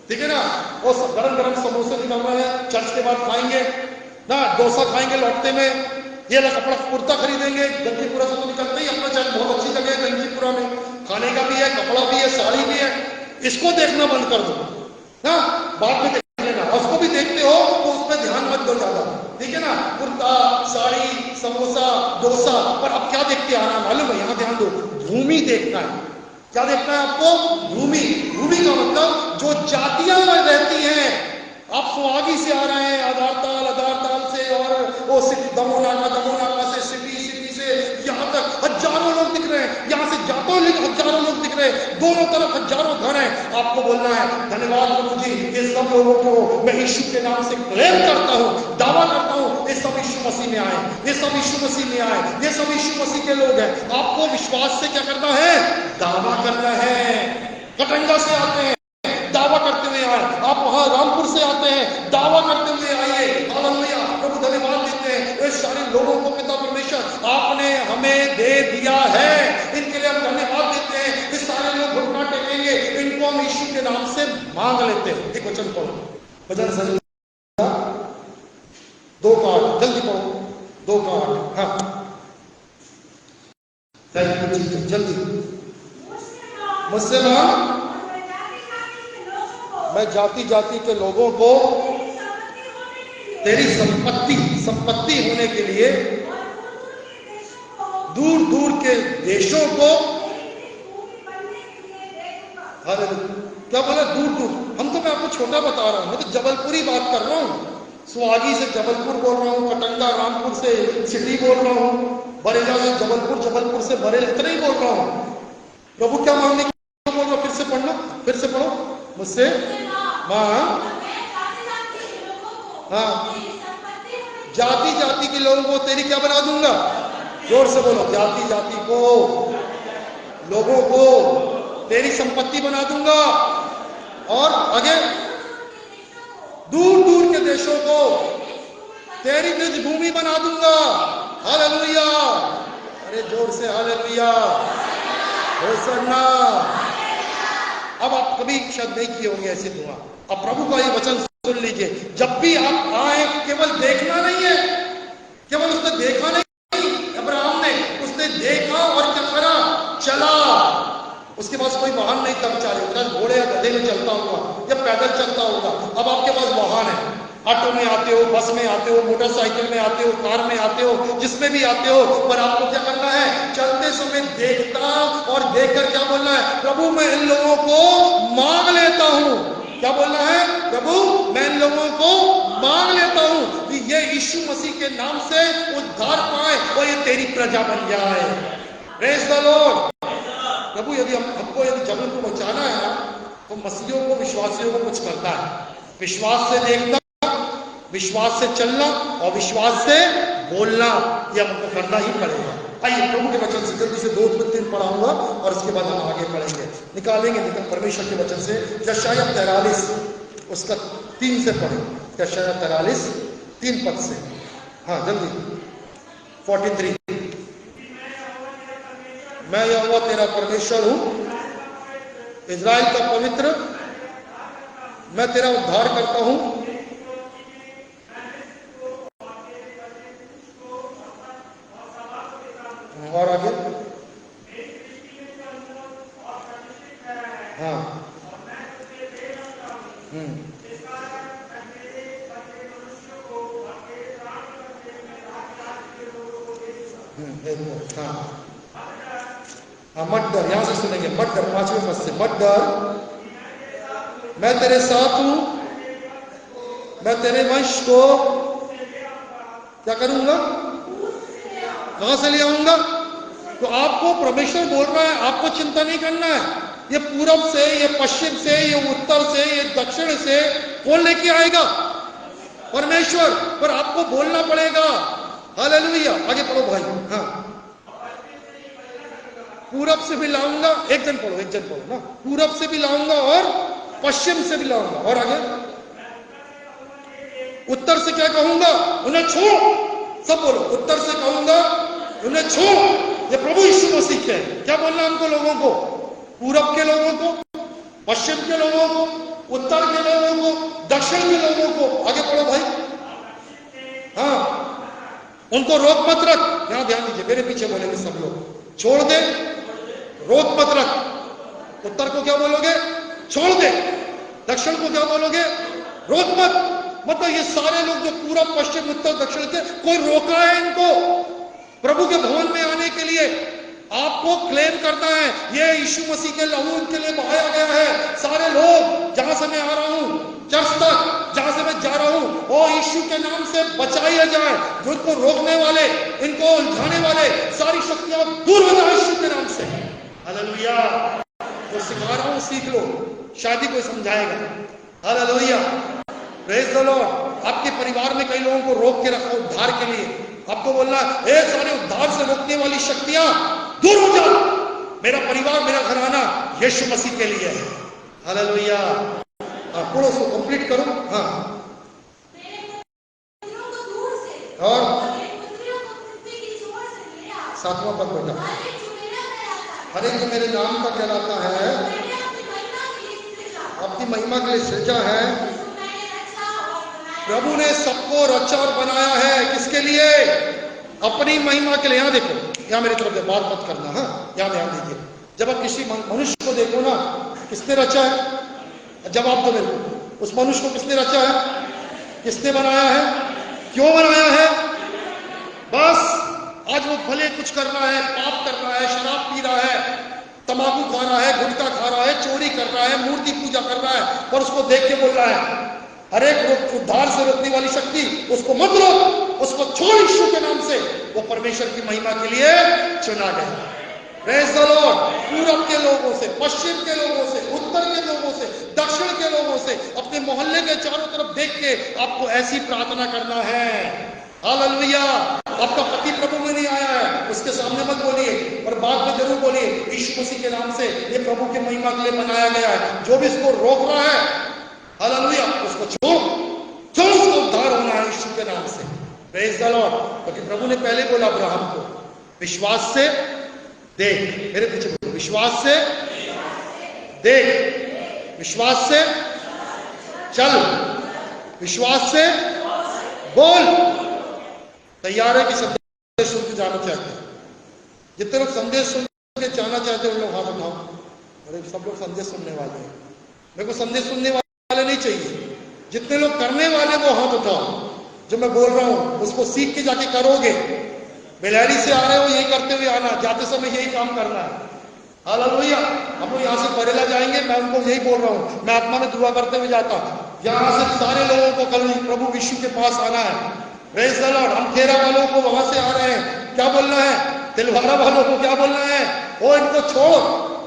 ठीक है ना, वो गरम गरम समोसे निकल रहे हैं, चर्च के बाद खाएंगे ना, डोसा खाएंगे लौटते में, ये वाला कपड़ा कुर्ता खरीदेंगे। गंजीपुरा से तो निकलते ही अपना चर्च बहुत अच्छी जगह है, गंजीपुरा में खाने का भी है, कपड़ा भी है, साड़ी भी है। इसको देखना बंद कर दो ना, बाद में देख लेना। उसको भी देखते हो तो उसमें ध्यान मत दो ज्यादा, ठीक है ना। कुर्ता, साड़ी, समोसा, डोसा, पर अब क्या देखते आना मालूम है? यहां ध्यान दो, भूमि देखना है। क्या देखना है आपको? भूमि। भूमि का मतलब जो जातियां रहती हैं, आप सुहागी से आ रहे हैं, आधारताल से, और वो दमोनाका से, सिटी से यहां तक हजारों लोग दिख रहे हैं। यहां से जाते हुए हजारों लोग दिख रहे हैं, दोनों तरफ हजारों घर हैं। आपको बोलना है धन्यवाद प्रभु जी, ये सब लोगों को मैं यीशु के नाम से क्लेम करता हूं, दावा करता हूं, ये सब यीशु मसीह में आए, ये सब यीशु मसीह में आए, ये सब यीशु मसीह के लोग हैं। आपको विश्वास से क्या करना है? दावा करना है। कटंगा से आते हैं, दावा करते हुए आए। आप वहां रामपुर से आते हैं, दावा करते हुए आइए। हालेलुया। प्रभु धन्यवाद देते हैं इस सारे लोगों को, पिता परमेश्वर आपने हमें दे दिया है, इनके लिए हम धन्यवाद देते हैं। इस सारे लोग घुटना टेकेंगे, इनको हम यीशु के नाम से मांग लेते हैं। एक वचन पढ़ो, वचन सर 2:8, जल्दी पढ़ो, 2:8। हाँ, जल्दी मुझसे मांग, मैं जाति जाति के लोगों को तेरी संपत्ति होने के लिए, दूर दूर के देशों को, क्या बोला? दूर दूर। हम तो, मैं आपको छोटा बता रहा हूं, मैं तो जबलपुरी बात कर रहा हूं। सुहागी से जबलपुर बोल रहा हूं, कटंगा रामपुर से सिटी बोल रहा हूं, बरेला से जबलपुर, जबलपुर से बरेल, इतना ही बोल रहा हूं। प्रभु क्या मांगने की बोल रहा? फिर से पढ़ लो, फिर से पढ़ो। मुझसे मांग, हाँ, जाति जाति के लोगों को तेरी क्या बना दूंगा? जोर से बोलो, जाति जाति को, लोगों को तेरी संपत्ति बना दूंगा। और आगे, दूर दूर के देशों को तेरी निज भूमि बना दूंगा। हालेलुया। अरे जोर से हालेलुया, होसन्ना। अब आप कभी शायद नहीं किए होंगे ऐसी दुआ, अब प्रभु का ये वचन सुन लीजिए, जब भी आप आए केवल देखना नहीं है, केवल उसने देखा नहीं, अब्राहम ने उसने देखा और क्या करा, चला। उसके पास कोई वाहन नहीं था बेचारे, उधर घोड़े या गधे में चलता होगा या पैदल चलता होगा। अब आपके पास वाहन है, ऑटो में आते हो, बस में आते हो, मोटरसाइकिल में आते हो, कार में आते हो, जिसमें भी आते हो, पर आपको क्या करना है, चलते समय देखना और देखकर क्या बोलना है, प्रभु मैं इन लोगों को मांग लेता हूं। क्या बोलना है, प्रभु मैं इन लोगों को मांग लेता हूं कि ये यीशु मसीह के नाम से उद्धार पाए और ये तेरी प्रजा बन जाए। Praise the Lord. प्रभु यदि हमको यदि जमीन को बचाना है ना, तो मसीहियों को, विश्वासियों को कुछ करना है, विश्वास से देखना, विश्वास से चलना और विश्वास से बोलना, ये हमको करना ही पड़ेगा। आइए प्रभु के वचन से जल्दी से 2-3 पढ़ाऊंगा और उसके बाद हम आगे पढ़ेंगे, निकालेंगे परमेश्वर के वचन से। यशायाह 43 उसका 3 से पढ़े, यशायाह 43 3 पद से, हाँ जल्दी। 43 मैं यहोवा तेरा परमेश्वर हूं, इज़राइल का पवित्र, मैं तेरा उद्धार करता हूं। और आगे, हाँ हाँ मत डर, यहां से सुनेंगे, मत डर, 5वें पद से, मत डर मैं तेरे साथ हूं, मैं तेरे वंश को क्या करूंगा, कहां से ले आऊंगा। तो आपको परमेश्वर बोल रहा है, आपको चिंता नहीं करना है, ये पूरब से, ये पश्चिम से, ये उत्तर से, ये दक्षिण से कौन लेके आएगा, परमेश्वर। पर आपको बोलना पड़ेगा, हालेलुया। आगे पढ़ो भाई, हाँ पूरब से भी लाऊंगा, एक जन पढ़ो ना, पूरब से भी लाऊंगा और पश्चिम से भी लाऊंगा। और आगे, उत्तर से क्या कहूंगा, उन्हें छोड़, सब बोलो, उत्तर से कहूंगा उन्हें छोड़। ये प्रभु यीशु मसीह के क्या बोलना हमको, लोगों को, पूरब के लोगों को, पश्चिम के लोगों को, उत्तर के लोगों को, दक्षिण के लोगों को। आगे पढ़ो भाई, हाँ उनको रोक मत रख, यहां ध्यान दीजिए, मेरे पीछे बोलेंगे सब लोग, छोड़ दे, रोक मत रख। उत्तर को क्या बोलोगे, छोड़ दे। दक्षिण को क्या बोलोगे, रोक मत। मतलब ये सारे लोग जो पूरब पश्चिम उत्तर दक्षिण के, कोई रोका है इनको प्रभु के भवन में आने के लिए? आपको क्लेम करना है, ये यीशु मसीह के लहू के लिए बहाया गया है। सारे लोग जहां से मैं आ रहा हूं, चर्च तक जहां से मैं जा रहा हूं, और यीशु के नाम से बचाया जाए। जो इनको रोकने वाले, इनको उलझाने वाले सारी शक्तियां दूर हो जाए यीशु के नाम से। हालेलुया। तो सिखा रहा हूं, सीख लो, शादी कोई समझाएगा। Hallelujah, praise the Lord. आपके परिवार में कई लोगों को रोक के रखा उद्धार के लिए, आपको बोलना है सारे उद्धार से रोकने वाली शक्तियां दूर हो जा, मेरा परिवार, मेरा घराना यीशु मसीह के लिए है। हालेलुया। पढ़ो, सो कंप्लीट करो। हाँ, और 7वां पद बेटा, हर एक जो मेरे नाम का कहलाता है, अपनी महिमा के लिए सृजा है। प्रभु ने सबको रचा और बनाया है, किसके लिए? अपनी महिमा के लिए। यहां देखो, यहां मेरी तरफ बात मत करना, हाँ यहां ध्यान दीजिए। जब आप किसी मनुष्य को देखो ना, किसने रचा है? जवाब दो मेरे को, उस मनुष्य को किसने रचा है? किसने बनाया है? क्यों बनाया है? बस आज वो भले कुछ कर रहा है, पाप कर रहा है, शराब पी रहा है, तंबाकू खा रहा है, गुटखा खा रहा है, चोरी कर रहा है, मूर्ति पूजा कर रहा है, और उसको देख के बोल रहा है हर एक उद्धार से रोकने वाली शक्ति उसको मत रोक, उसको छोड़ यीशु के नाम से। वो परमेश्वर की महिमा के लिए चुना गया। Praise the Lord. पूरब के लोगों से, पश्चिम के लोगों से, उत्तर के लोगों से, दक्षिण के लोगों से, अपने मोहल्ले के चारों तरफ देख के आपको ऐसी प्रार्थना करना है। हालेलुया। आपका पति प्रभु में नहीं आया है, उसके सामने मत बोलिए, पर बाद में जरूर बोलिए यीशु मसीह के नाम से ये प्रभु की महिमा के लिए बनाया गया है। जो भी इसको रोक रहा है, हालेलुया, उसको छोड़, उसको उद्धार होना है यीशु के नाम से। Praise the Lord. क्योंकि प्रभु ने पहले बोला अब्राहम को, विश्वास से देख, मेरे पीछे बोलो, विश्वास से देख, विश्वास से चल, विश्वास से बोल। तैयार है कि संदेश सुन के जाना चाहते हैं? जितने लोग संदेश सुन के जाना चाहते हैं उन लोग हाथ उठाओ। अरे सब लोग संदेश सुनने वाले हैं, मेरे को संदेश सुनने वाले नहीं चाहिए। जितने लोग करने वाले वो हाथ उठाओ। जो मैं बोल रहा हूं उसको सीख के जाके करोगे। बेलहरी से आ रहे हो, यही करते हुए आना, जाते समय यही काम करना है। हालेलुया। हम लोग यहाँ से बरेला जाएंगे, मैं उनको यही बोल रहा हूँ, मैं आत्मा में दुआ करते हुए जाता हूँ। यहाँ से सारे लोगों को कल प्रभु यीशु के पास आना है। Praise the Lord. हम खेरा वालों को वहां से आ रहे हैं, क्या बोलना है? तिलवारा वालों को क्या बोलना है? ओ इनको छोड़,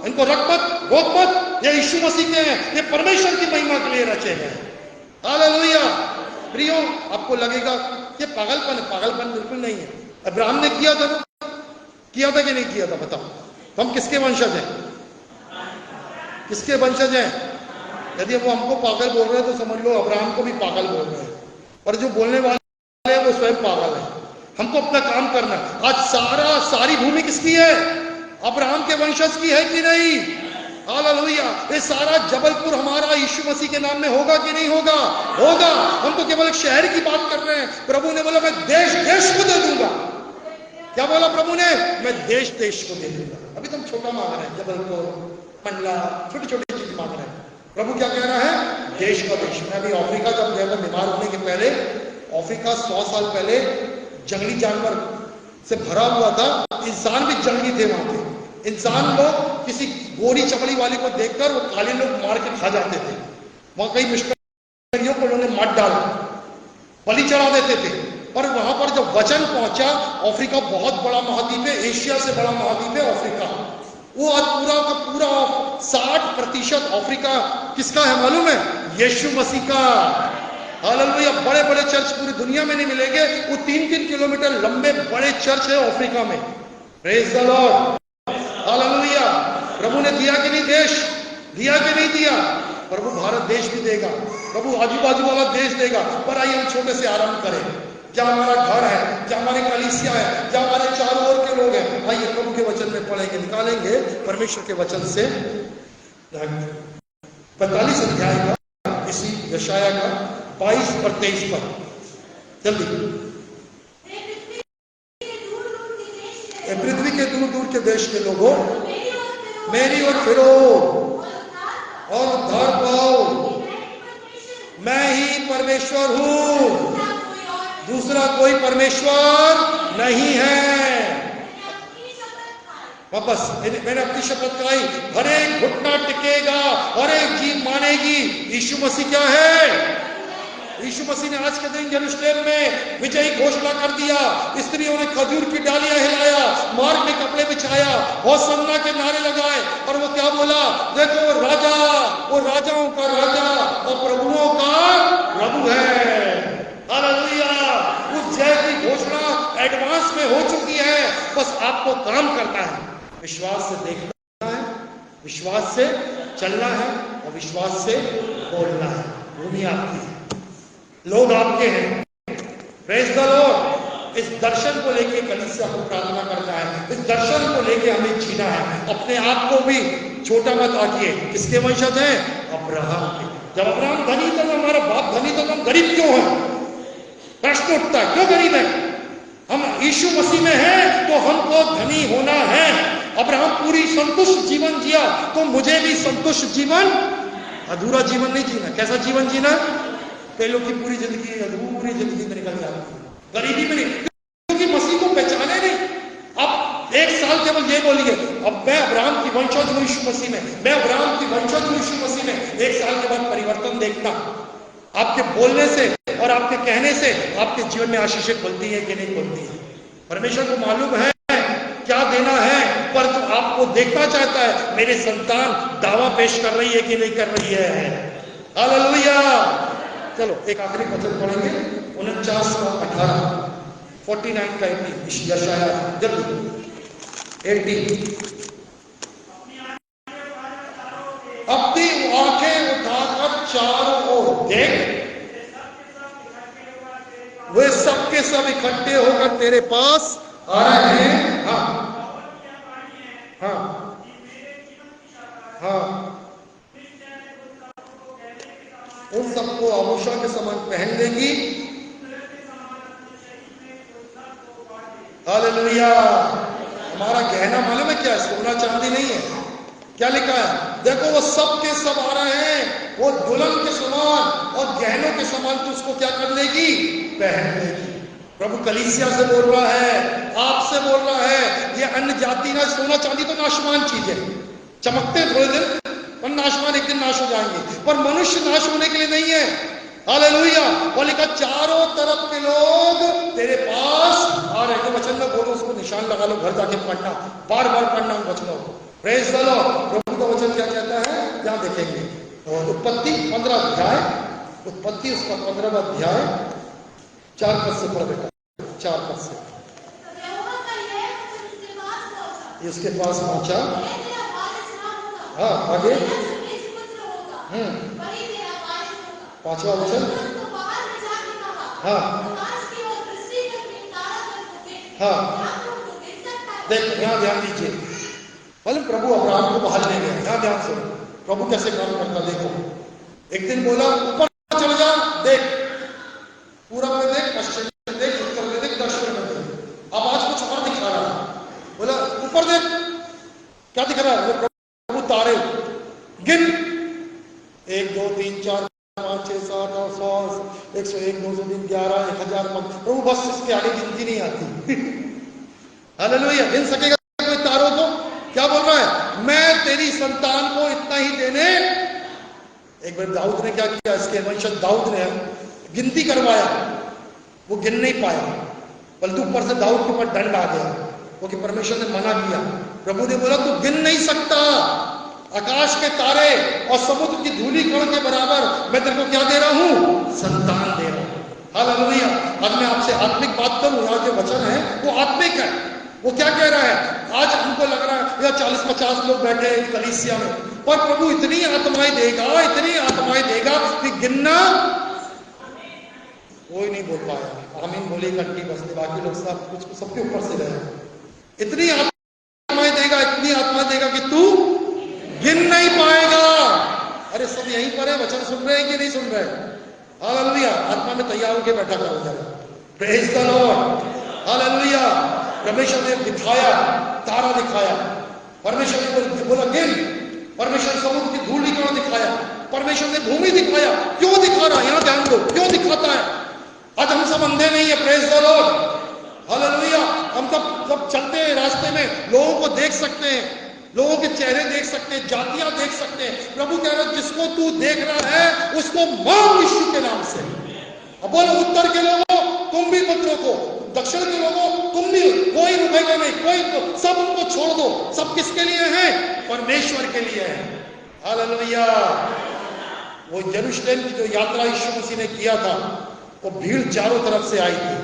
इनको रख मत, रोक मत, ये यीशु मसीह के हैं, ये परमेश्वर की महिमा के लिए रचे हैं। हालेलुया। प्रियो, आपको लगेगा ये पागलपन है, पागलपन बिल्कुल नहीं है। अब्राहम ने किया था कि नहीं किया था? बताओ। हम किसके वंशज हैं? किसके वंशज हैं? यदि वो हमको पागल बोल रहे हैं तो समझ लो अब्राहम को भी पागल बोल रहे हैं, और जो बोलने वाले हैं वो स्वयं पागल है। हमको अपना काम करना। आज सारी भूमि किसकी है? अब्राहम के वंशज की है कि नहीं? हालेलुया। ये सारा जबलपुर हमारा यीशु मसीह के नाम में होगा कि नहीं होगा? होगा। हम तो केवल एक शहर की बात कर रहे हैं। प्रभु ने बोला मैं देश देश को दे दूंगा। क्या बोला प्रभु ने? मैं देश देश को दे दूंगा। अभी तुम छोटा मांग रहे हैं, जबलपुर, मंडला, छोटी छोटी चीज मांग रहे हैं। प्रभु क्या कह रहा है? देश का देश। मैं अभी अफ्रीका जब गया था बीमार होने के पहले, अफ्रीका 100 साल पहले जंगली जानवर से भरा हुआ था। इंसान भी जंगली थे वहां पे। इंसान लोग किसी गोरी चमड़ी वाले को देखकर वो काले लोग मार के खा जाते थे। वहां कई मिशनरियों को उन्होंने मार डाला, बलि चढ़ा देते थे। पर वहां पर जब वचन पहुंचा, अफ्रीका बहुत बड़ा महाद्वीप है, एशिया से बड़ा महाद्वीप है अफ्रीका। वो आज पूरा का पूरा 60% अफ्रीका किसका है मालूम है? यीशु मसीह का। हालेलुया। बड़े बड़े चर्च पूरी दुनिया में नहीं मिलेंगे, वो 3-3 किलोमीटर लंबे बड़े चर्च है अफ्रीका में। Praise the Lord. हालेलुया। प्रभु ने दिया कि नहीं देश? दिया कि नहीं दिया? प्रभु भारत देश भी देगा, प्रभु आजू बाजू वाला देश देगा। पर आइए हम छोटे से आरंभ करें। क्या हमारा घर है, क्या हमारी कलीसिया है, क्या हमारे चारों ओर के लोग हैं? आइए प्रभु के वचन में पढ़ेंगे, निकालेंगे परमेश्वर के वचन से 45 अध्याय का, इसी यशाया का 22 और 23 पर। जल्दी। पृथ्वी के दूर दूर के देश के लोगों, मेरी ओर फिरो और उद्धार पाओ। मैं ही परमेश्वर हूं, दूसरा कोई परमेश्वर नहीं है। वापस मैंने अपनी शपथ खाई, हर एक घुटना टिकेगा, हर एक जीभ मानेगी यीशु मसीह क्या है। यीशु मसीह ने आज के दिन यरूशलेम में विजयी घोषणा कर दिया। स्त्रियों ने खजूर की डालियां हिलाया, मार्ग में कपड़े बिछाया, होसन्ना के नारे लगाए, और वो क्या बोला? देखो राजा, वो राजाओं का राजा और प्रभुओं का प्रभु है। हालेलुया। उस जय की घोषणा एडवांस में हो चुकी है। बस आपको काम करना है, विश्वास से देखना है, विश्वास से चलना है और विश्वास से बोलना है। भूमि आपकी है, लोग आपके हैं। Praise the Lord. इस दर्शन को लेके कलीसिया को प्रार्थना करना है, इस दर्शन को लेके हमें जीना है। अपने आप को भी छोटा मत आंकिए। किसके वंशज हैं? अब्राहम के। जब अब्राहम धनी था, हमारा बाप धनी था, तो हम गरीब क्यों हैं? प्रश्न उठता है, क्यों गरीब है? हम यीशु मसीह में हैं तो हमको धनी होना है। अब्राहम पूरी संतुष्ट जीवन जिया, तो मुझे भी संतुष्ट जीवन, अधूरा जीवन नहीं जीना। कैसा जीवन जीना? कई लोग की पूरी जिंदगी अधूरी जिंदगी में निकल जाती है, गरीबी में नहीं, क्योंकि मसीह को पहचाने नहीं। अब 1 साल केवल ये बोलिए, अब मैं अब्राहम की वंशज हूं यीशु मसीह में, मैं अब्राहम की वंशज हूं यीशु मसीह में। 1 साल के बाद परिवर्तन देखना, आपके बोलने से और आपके कहने से आपके जीवन में आशीषें खुलती है कि नहीं खुलती है। परमेश्वर को मालूम है क्या देना है, पर तो आपको देखना चाहता है मेरे संतान दावा पेश कर रही है कि नहीं कर रही है। हालेलुया। चलो एक आखिरी वचन पढ़ेंगे, 49 का 18, 49 का 18, यशाया जल्दी 18। अपनी आंखें उठाकर चारों ओर देख, वे सब के सब इकट्ठे होकर तेरे पास आ रहे हैं। हाँ हाँ हाँ उन सबको आभूषण के समान पहन लेगी। हालेलुया। हमारा गहना मालूम है क्या? सोना चांदी नहीं है। क्या लिखा है? देखो वो सब के सब आ रहे हैं, वो दुल्हन के समान और गहनों के समान तू उसको क्या कर लेगी? पहन लेगी। प्रभु कलीसिया से बोल रहा है, आपसे बोल रहा है, ये अन्य जाति ना, सोना चांदी तो नाशवान चीज है, चमकते हैं थोड़े दिन, पर नाशवान एक दिन नाश हो जाएंगे, पर मनुष्य नाश होने के लिए नहीं है। हालेलुया। और लिखा चारों तरफ के लोग तेरे पास आ रहे। जो वचन में बोलो उसको निशान लगा लो, घर जाके पढ़ना, बार बार पढ़ना उन वचनों को। Praise the Lord. प्रभु का वचन क्या कहता है यहां देखेंगे। उत्पत्ति 15 अध्याय, उत्पत्ति उसका 15वां अध्याय 4 पद से पढ़ बेटा, 4 पद से। इसके पास पहुंचा। हाँ आगे। 5वां वचन। हाँ हाँ। देख यहां ध्यान दीजिए। मालूम प्रभु अब्राहम को बाहर ले गया। यहां ध्यान सुनो प्रभु कैसे काम करता। देखो एक दिन बोला ऊपर चल जा, देख पूरब में देख, पश्चिम में देख, उत्तर में देख, दक्षिण में देख। अब आज कुछ और दिखा रहा है। बोला ऊपर देख, क्या दिख रहा है? प्रभु तारे गिन, 1 2 3 4 5 6 7 8 100 101 203 11 1000। प्रभु बस इसके आगे गिनती नहीं आती। हालेलुया। गिन सकेगा कोई तारों को? क्या बोल रहा है? मैं तेरी संतान को इतना ही देने। एक बार दाऊद ने क्या किया, इसके वंशज दाऊद ने गिनती करवाया, वो गिन नहीं पाया, बल्कि ऊपर से दाऊद के ऊपर दंड आ गया, क्योंकि परमेश्वर ने मना किया। प्रभु ने बोला तू गिन नहीं सकता, आकाश के तारे और समुद्र की धूली कण के बराबर मैं तेरे को क्या दे रहा हूं? संतान दे रहा हूं। हालेलुया। आज मैं आपसे आत्मिक बात करूं। यहाँ जो वचन है वो आत्मिक है। वो क्या कह रहा है? आज हमको लग रहा है या 40-50 लोग बैठे हैं कलीसिया में, और प्रभु इतनी आत्माएं देगा, इतनी आत्माएं देगा कि गिनना कोई नहीं बोल पाया। आमीन बोली घंटी बसते, बाकी लोग सब कुछ सबके ऊपर से रहे। इतनी आत्माएं देगा, इतनी आत्मा देगा कि तू गिन नहीं पाएगा। अरे सब यहीं पर है, वचन सुन रहे हैं कि नहीं सुन रहे? हालेलुया। आत्मा में तैयार होकर बैठा करो जरा। Praise the Lord. हालेलुया। परमेश्वर ने दिखाया, तारा दिखाया, परमेश्वर ने बोला गिन, परमेश्वर समुद्र की धूल कण दिखाया, परमेश्वर ने भूमि दिखाया। क्यों दिखा रहा है? यहां ध्यान दो, क्यों दिखाता है? आज हम सब अंधे नहीं है। Praise the Lord. हालेलुया। हम सब चलते हैं रास्ते में, लोगों को देख सकते हैं, लोगों के चेहरे देख सकते हैं, जातियां देख सकते हैं। प्रभु कह रहा है जिसको तू देख रहा है उसको मांग यीशु के नाम से। अब बोलो उत्तर के लोगों तुम भी मत रोको, दक्षिण के लोगों तुम भी, कोई रुकेगा नहीं, कोई सब उनको छोड़ दो। सब किसके लिए है? परमेश्वर के लिए है। हालेलुया। वो यरूशलेम की जो यात्रा यीशु मसीह ने किया था, वो भीड़ चारों तरफ से आई थी।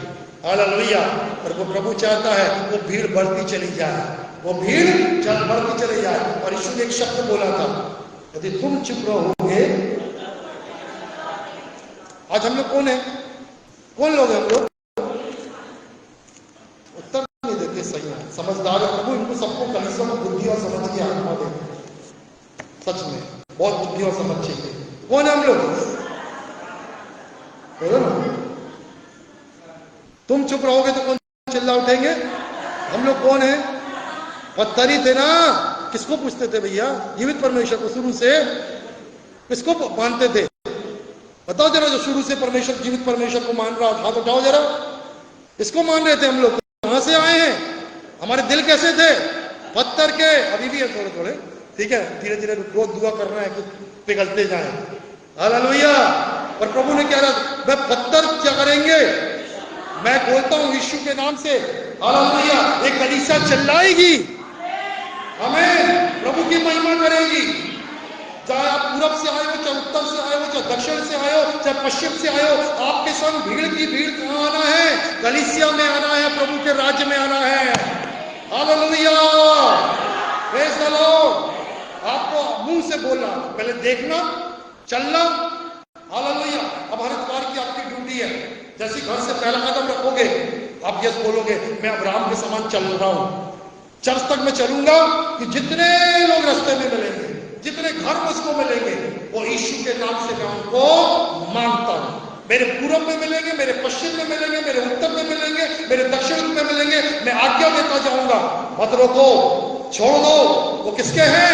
हालेलुया। और वो प्रभु चाहता है वो भीड़ बढ़ती चली जाए, वो भीड़ बढ़ती चली जाए। और यीशु ने एक शब्द बोला था, यदि तुम चुप रहोगे। आज हम लोग कौन है? कौन लोग हैं हम लोग? उत्तर नहीं देते। सही है, समझदार है प्रभु। इनको सबको कलीसिया को बुद्धि और समझ की आत्मा दे। सच में बहुत बुद्धि और समझ चाहिए। कौन है हम लोग? बोलो ना। तुम चुप रहोगे तो कौन चिल्ला उठेंगे? हम लोग कौन है? पत्थर ही थे ना। किसको पूछते थे भैया? जीवित परमेश्वर को। शुरू से किसको मानते थे? बताओ जरा। जो शुरू से परमेश्वर, जीवित परमेश्वर को मान रहा था, हाथ उठाओ जरा। इसको मान रहे थे हम लोग। कहां से आए हैं? हमारे दिल कैसे थे? पत्थर के। अभी भी है थोड़े थोड़े, ठीक है, धीरे धीरे रोज दुआ कर रहे हैं कि पिघलते जाए। हालेलुया। और प्रभु ने कह रहा मैं पत्थर क्या करेंगे? मैं बोलता हूं यीशु के नाम से। हालेलुया। एक कलीसिया चिल्लाएगी, आमीन, प्रभु की महिमा करेगी। चाहे आप पूरब से आए हो, चाहे उत्तर से आए हो, चाहे दक्षिण से आए हो, चाहे पश्चिम से आए हो, आपके संग भीड़ की भीड़ कहां आना है? कलीसिया में आना है, प्रभु के राज्य में आना है। हालेलुया। Praise the Lord. आपको मुंह से बोलना, पहले देखना, चलना। हालेलुया। अब हर इतवार की आपकी ड्यूटी है। जैसे घर से पहला कदम रखोगे, आप यस बोलोगे मैं अब्राहम के समान चल रहा हूं। चर्च तक मैं चलूंगा कि जितने लोग रास्ते में मिलेंगे जितने घर मुझको मिलेंगे वो यीशु के नाम से मैं उनको मांगता हूं। मेरे पूरब में मिलेंगे, मेरे पश्चिम में मिलेंगे, मेरे उत्तर में मिलेंगे, मेरे दक्षिण में मिलेंगे, मैं आज्ञा देता जाऊंगा। मत रोको, छोड़ दो। वो किसके हैं?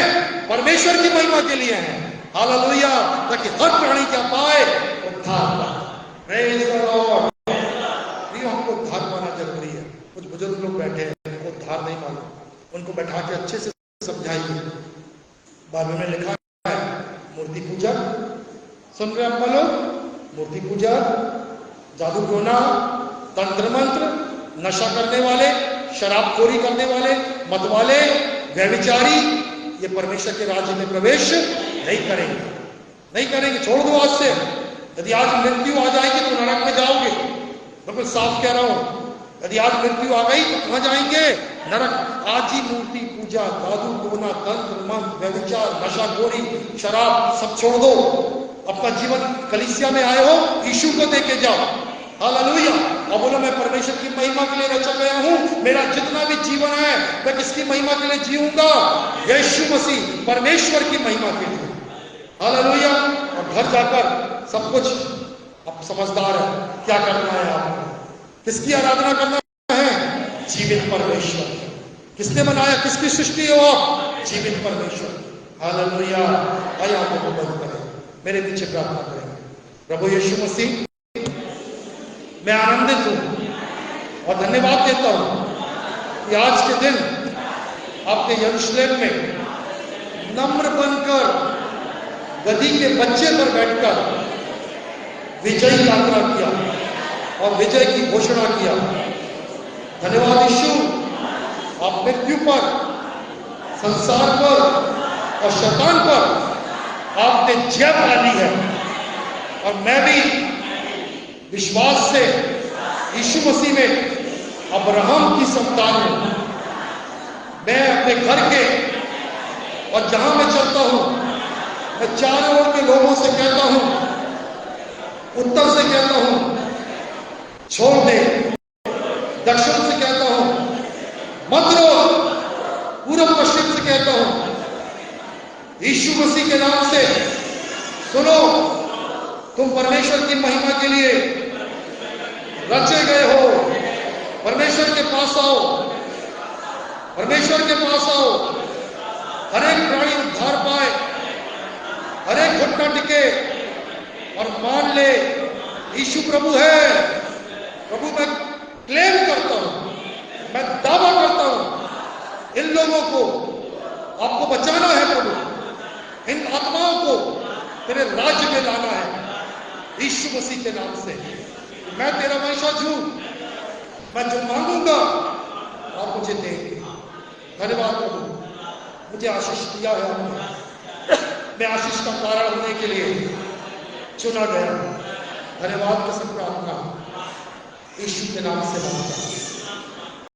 परमेश्वर की महिमा के लिए हैं। हालेलुया, ताकि हर प्राणी क्या पाए? उद्धार पाए। Praise the Lord. हमको उद्धार पाना जरूरी है। कुछ बुजुर्ग लोग बैठे हैं, उनको उद्धार नहीं मालूम, उनको बैठा के अच्छे से समझाइए। बाइबल में लिखा है मूर्ति पूजा, सुन रहे आप लोग? मूर्ति पूजा, जादू टोना, तंत्र मंत्र, नशा करने वाले, शराबखोरी करने वाले, मतवाले, व्यभिचारी, ये परमेश्वर के राज्य में प्रवेश नहीं करेंगे, नहीं करेंगे। छोड़ दो आज से। यदि आज मृत्यु आ जाएगी तो नरक में जाओगे। बिल्कुल साफ कह रहा हूं। यदि आज मृत्यु आ गई तो कहां जाएंगे? नरक। आज ही मूर्ति पूजा, जादू टोना, तंत्र मंत्र, व्यभिचार, नशाखोरी, शराब सब छोड़ दो। अपना जीवन कलीसिया में आए हो, यीशु को देके जाओ। हालेलुया। और बोलो मैं परमेश्वर की महिमा के लिए रचा गया हूं। मेरा जितना भी जीवन है मैं किसकी महिमा के लिए जीऊंगा? यीशु मसीह, परमेश्वर की महिमा के लिए। हालेलुया। और घर जाकर सब कुछ अब समझदार है क्या करना है आपको, किसकी आराधना करना है? जीवित परमेश्वर। किसने बनाया? किसकी सृष्टि हो आप? जीवित परमेश्वर। हालेलुया। आइए आंखों को बंद करें, मेरे पीछे प्रार्थना करें। प्रभु यीशु मसीह, मैं आनंदित हूं और धन्यवाद देता हूं कि आज के दिन आपने यरूशलेम में नम्र बनकर गधी के बच्चे पर बैठकर विजयी यात्रा किया और विजय की घोषणा किया। धन्यवाद यीशु, आप मृत्यु पर, संसार पर और शैतान पर आपने जय पा ली है। और मैं भी विश्वास से यीशु मसीह में अब्राहम की संतान हूं। मैं अपने घर के और जहां मैं चलता हूं, मैं चारों ओर के लोगों से कहता हूं, उत्तर से कहता हूं छोड़ दे, दक्षिण से कहता हूं मत रोक, पूर्व पश्चिम से कहता हूं यीशु मसीह के नाम से सुनो, तुम परमेश्वर की महिमा के लिए रचे गए हो। परमेश्वर के पास आओ, परमेश्वर के पास आओ। हर एक प्राणी उद्धार पाए, हर एक घटना टिके और मान ले यीशु प्रभु है। प्रभु मैं क्लेम करता हूं, मैं दावा करता हूं, इन लोगों को आपको बचाना है प्रभु, इन आत्माओं को तेरे राज्य में लाना है यीशु मसीह के नाम से। मैं तेरा वंशज हूं, मैं जो मांगूंगा आप मुझे देंगे। धन्यवाद प्रभु, मुझे आशीष दिया है आपने, मैं आशीष का कारण होने के लिए चुना गया। धन्यवाद की सब प्रार्थना यीशु के नाम से मांगता हूं।